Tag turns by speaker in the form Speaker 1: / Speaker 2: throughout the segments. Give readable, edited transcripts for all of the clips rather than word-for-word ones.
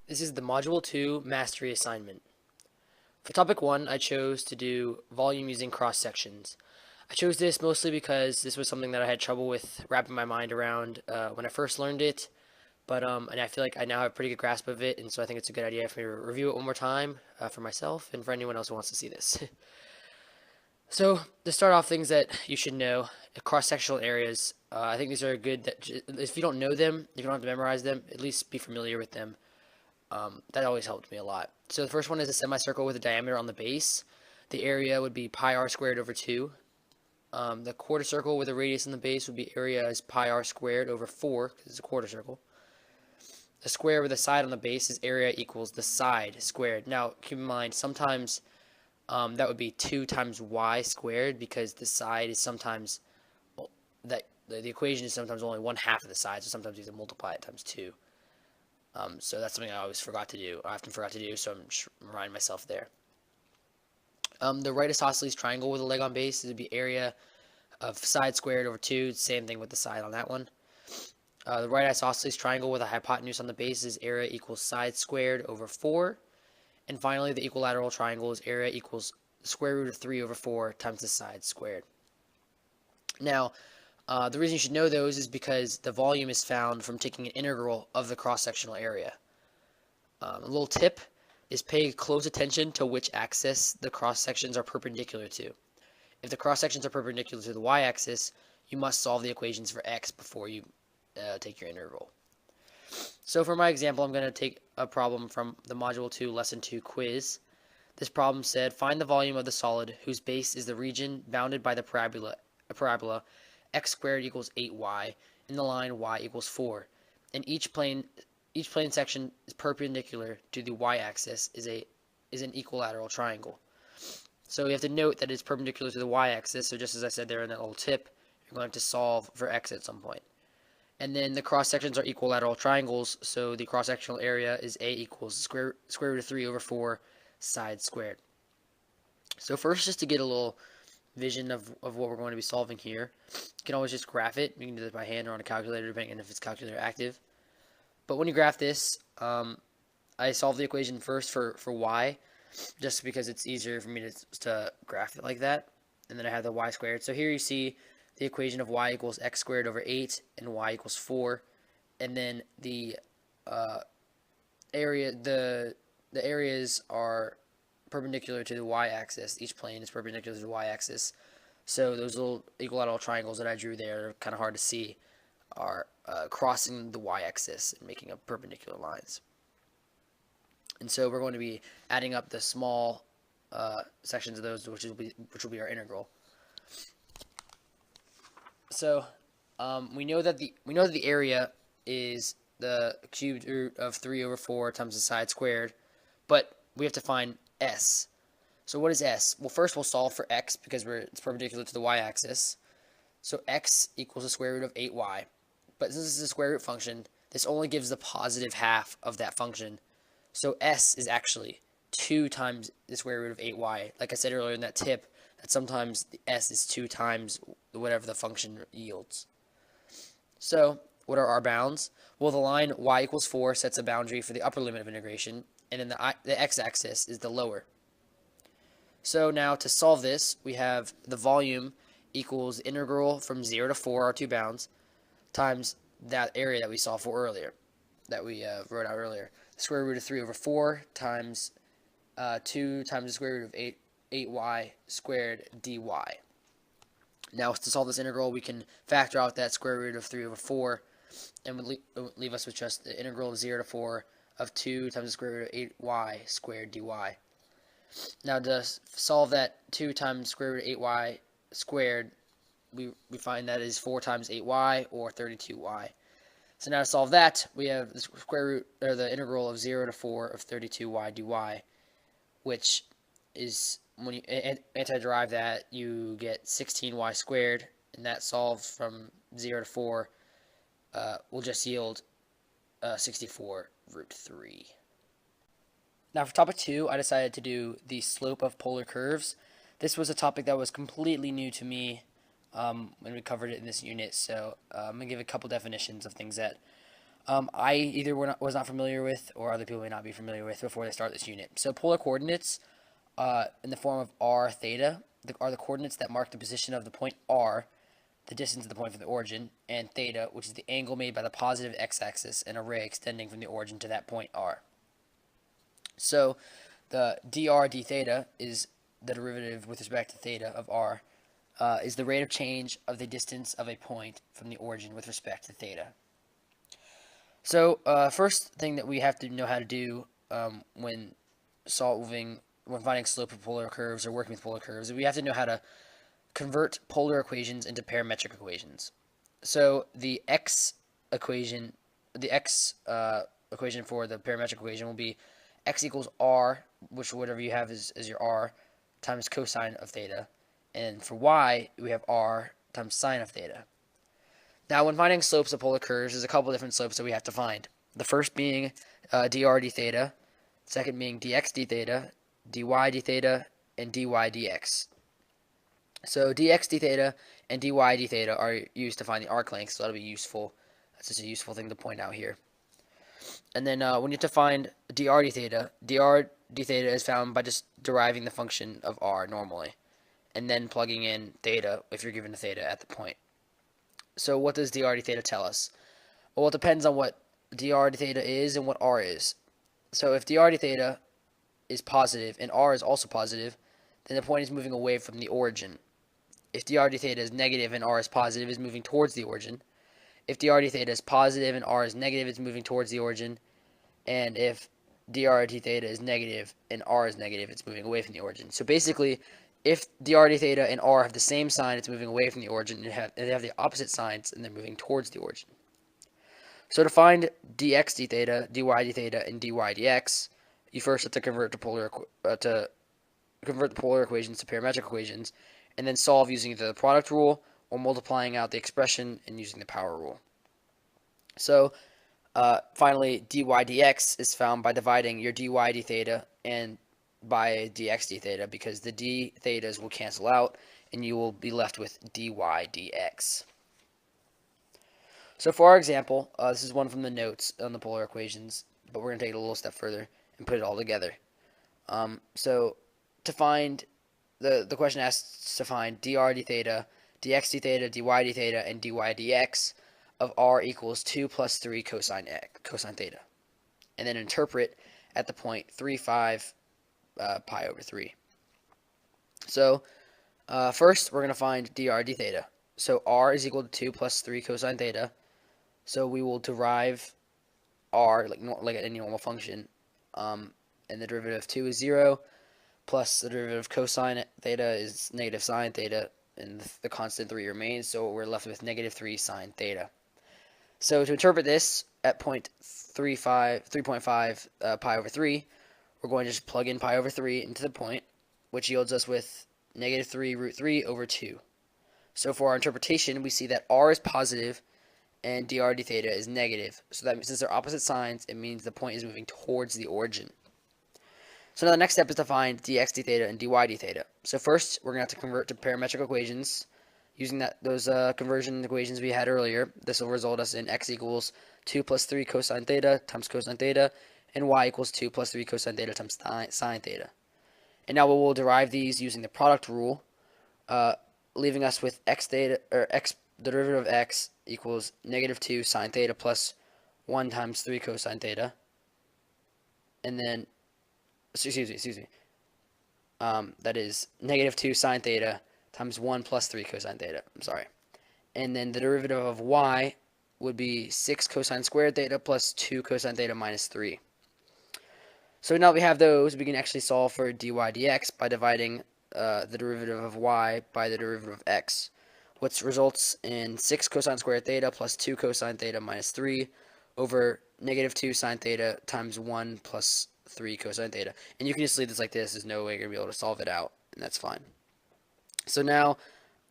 Speaker 1: This is the Module 2 Mastery Assignment. For Topic 1, I chose to do volume using cross-sections. I chose this mostly because this was something that I had trouble with wrapping my mind around when I first learned it, and I feel like I now have a pretty good grasp of it, and so I think it's a good idea for me to review it one more time for myself and for anyone else who wants to see this. So, to start off, things that you should know, cross-sectional areas. I think these are good that if you don't know them, you don't have to memorize them, at least be familiar with them. That always helped me a lot. So the first one is a semicircle with a diameter on the base. The area would be pi r squared over 2. The quarter circle with a radius on the base would be area is pi r squared over 4, because it's a quarter circle. The square with a side on the base is area equals the side squared. Now, keep in mind, sometimes that would be 2 times y squared, because the side is sometimes, well, the equation is sometimes only 1/2 of the side, so sometimes you have to multiply it times 2. So that's something I always forgot to do. I often forgot to do, so I'm just reminding myself there. The right isosceles triangle with a leg on base would be area of side squared over 2. Same thing with the side on that one. The right isosceles triangle with a hypotenuse on the base is area equals side squared over 4. And finally, the equilateral triangle is area equals the square root of 3 over 4 times the side squared. Now, the reason you should know those is because the volume is found from taking an integral of the cross-sectional area. A little tip is pay close attention to which axis the cross-sections are perpendicular to. If the cross-sections are perpendicular to the y-axis, you must solve the equations for x before you take your integral. So for my example, I'm going to take a problem from the Module 2 Lesson 2 quiz. This problem said, find the volume of the solid whose base is the region bounded by the parabola x squared equals 8y in the line y equals 4. And each plane section is perpendicular to the y-axis is an equilateral triangle. So you have to note that it's perpendicular to the y-axis. So just as I said there in that little tip, you're going to have to solve for x at some point. And then the cross sections are equilateral triangles. So the cross sectional area is a equals square root of 3 over 4 side squared. So first, just to get a little vision of what we're going to be solving here, you can always just graph it. You can do this by hand or on a calculator, depending on if it's calculator active. But when you graph this, I solve the equation first for y, just because it's easier for me to graph it like that. And then I have the y squared. So here you see the equation of y equals x squared over 8 and y equals 4. And then the areas are perpendicular to the y-axis. Each plane is perpendicular to the y-axis. So those little equilateral triangles that I drew there are kind of hard to see, are crossing the y-axis and making up perpendicular lines. And so we're going to be adding up the small sections of those, which will be our integral. So we know that the area is the cubed root of 3 over 4 times the side squared, but we have to find s. So what is s? Well, first we'll solve for x because it's perpendicular to the y-axis. So x equals the square root of 8y. But since this is a square root function, this only gives the positive half of that function. So s is actually 2 times the square root of 8y. Like I said earlier in that tip, that sometimes the s is 2 times whatever the function yields. So what are our bounds? Well, the line y equals 4 sets a boundary for the upper limit of integration, and then the x-axis is the lower. So now to solve this, we have the volume equals the integral from 0 to 4, our two bounds, times that area that we solved for earlier, that we wrote out earlier. The square root of 3 over 4 times 2 times the square root of 8y squared dy. Now to solve this integral, we can factor out that square root of 3 over 4, and would leave us with just the integral of 0 to 4 of 2 times the square root of 8y squared dy. Now to solve that 2 times square root of 8y squared, we find that is 4 times 8y, or 32y. So now to solve that, we have the square root, or the integral of 0 to 4 of 32y dy, which is, when you anti-derive that, you get 16y squared, and that solved from 0 to 4 will just yield 64 root 3. Now for topic 2, I decided to do the slope of polar curves. This was a topic that was completely new to me when we covered it in this unit, so I'm going to give a couple definitions of things that I either was not familiar with, or other people may not be familiar with before they start this unit. So polar coordinates, in the form of r theta, are the coordinates that mark the position of the point r, the distance of the point from the origin, and theta, which is the angle made by the positive x-axis in a ray extending from the origin to that point r. So the dr d theta is the derivative with respect to theta of r, is the rate of change of the distance of a point from the origin with respect to theta. So first thing that we have to know how to do when finding slope of polar curves or working with polar curves, we have to know how to convert polar equations into parametric equations. So the equation for the parametric equation will be x equals r, which whatever you have is your r, times cosine of theta. And for y, we have r times sine of theta. Now, when finding slopes of polar curves, there's a couple different slopes that we have to find. The first being dr d theta, second being dx d theta, dy d theta, and dy dx. So dx d theta and dy d theta are used to find the arc length, so that'll be useful. That's just a useful thing to point out here. And then when you have to find dr d theta is found by just deriving the function of r normally, and then plugging in theta if you're given a theta at the point. So what does dr d theta tell us? Well, it depends on what dr d theta is and what r is. So if dr d theta is positive and r is also positive, then the point is moving away from the origin. If dr d theta is negative and r is positive, it's moving towards the origin. If dr d theta is positive and r is negative, it's moving towards the origin. And if dr d theta is negative and r is negative, it's moving away from the origin. So basically, if dr d theta and r have the same sign, it's moving away from the origin, and they have the opposite signs, and they're moving towards the origin. So to find dx d theta, dy d theta, and dy dx, you first have to convert the polar equations to parametric equations, and then solve using either the product rule or multiplying out the expression and using the power rule. So finally, dy dx is found by dividing your dy d theta and by dx d theta, because the d thetas will cancel out and you will be left with dy dx. So for our example, this is one from the notes on the polar equations, but we're going to take it a little step further and put it all together. So to find, the question asks to find dr d theta, dx d theta, dy d theta, and dy dx of r equals 2 plus 3 cosine theta, and then interpret at the point 3, 5 pi over 3. So first we're going to find dr d theta. So r is equal to 2 plus 3 cosine theta. So we will derive r like any normal function, and the derivative of 2 is 0, plus the derivative of cosine theta is negative sine theta, and the constant 3 remains, so we're left with negative 3 sine theta. So to interpret this at point 3.5 pi over 3, we're going to just plug in pi over 3 into the point, which yields us with negative 3 root 3 over 2. So for our interpretation, we see that r is positive and dr d theta is negative. So that since they're opposite signs, it means the point is moving towards the origin. So now the next step is to find dx d theta and dy d theta. So first, we're going to have to convert to parametric equations. Using those conversion equations we had earlier, this will result us in x equals 2 plus 3 cosine theta times cosine theta, and y equals 2 plus 3 cosine theta times sine theta. And now we will derive these using the product rule, leaving us with the derivative of x equals negative 2 sine theta plus 1 times 3 cosine theta, and then, that is negative 2 sine theta times 1 plus 3 cosine theta, and then the derivative of y would be 6 cosine squared theta plus 2 cosine theta minus 3. So now we have those, we can actually solve for dy dx by dividing the derivative of y by the derivative of x, which results in 6 cosine squared theta plus 2 cosine theta minus 3 over negative 2 sine theta times 1 plus 3 cosine theta. And you can just leave this like this. There's no way you're going to be able to solve it out, and that's fine. So now,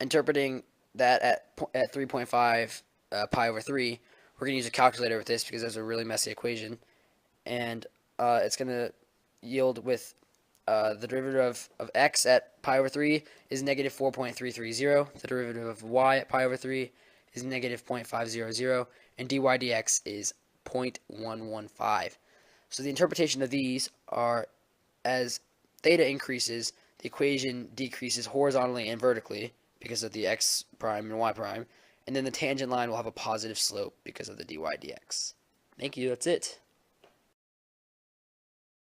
Speaker 1: interpreting that at 3.5 pi over 3, we're going to use a calculator with this because there's a really messy equation. And it's going to yield with the derivative of x at pi over 3 is negative 4.330. The derivative of y at pi over 3 is negative 0.500. And dy dx is 0.115. So the interpretation of these are, as theta increases, the equation decreases horizontally and vertically because of the x prime and y prime, and then the tangent line will have a positive slope because of the dy dx. Thank you, that's it.